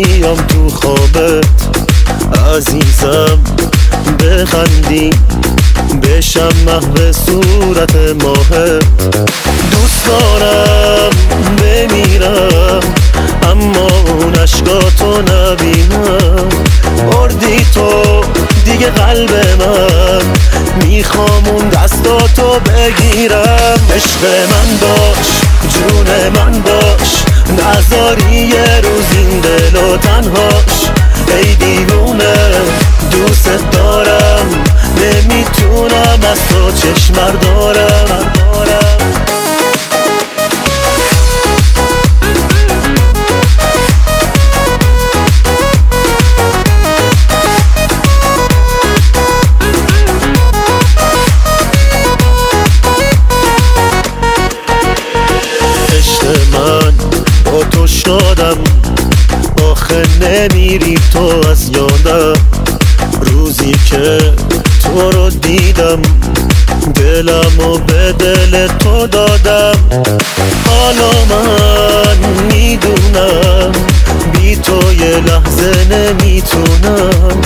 بیام تو خوابت عزیزم بخندی بشم محو صورت ماهت. دوست دارم بمیرم اما اون عشقاتو نبینم. بردی تو دیگه قلب من، میخوام اون دستاتو بگیرم. عشق من باش جون من باش، نذاری یه روز این دل و تنهاش. ای دیوونه دوست دارم، نمیتونم از تو چشم بردارم. من با تو شادم، آخه نمیری تو از یادم. روزی که تو رو دیدم دلمو به دل تو دادم. حالا من میدونم بی تو یه لحظه نمیتونم.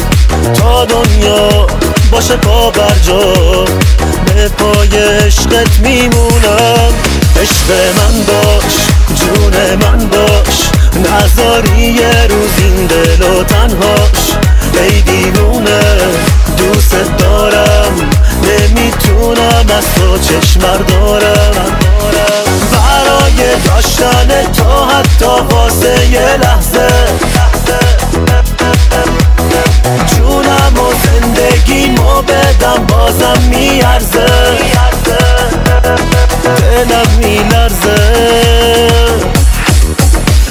تا دنیا باشه پا بر جا، به پای عشقت میمونم. عشق من باش جون من باش، نذاری یه روز این دل و تنهاش. ای دیوونه دوست دارم، نمیتونم از تو چشم بردارم. برای داشتن تو حتی واسه یه لحظه، جونم و زندگیمو بدم بازم میارزه. دلم میلرزه.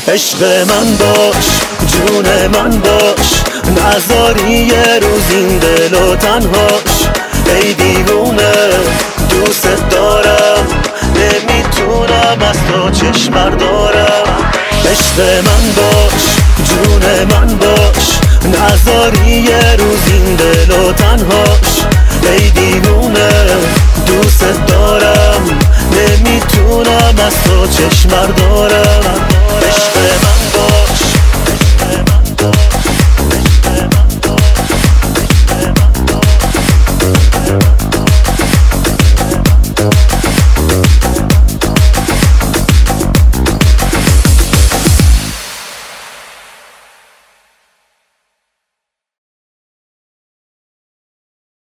عشق من باش جون من باش، نذاری یه روز این دل و تنهاش. ای دیوونه دوست دارم، نمیتونم از تو چشم بردارم. عشق من باش جون من باش، نذاری یه روز این دل و تنهاش. ای دیوونه دوست دارم، نمیتونم از تو چشم بردارم.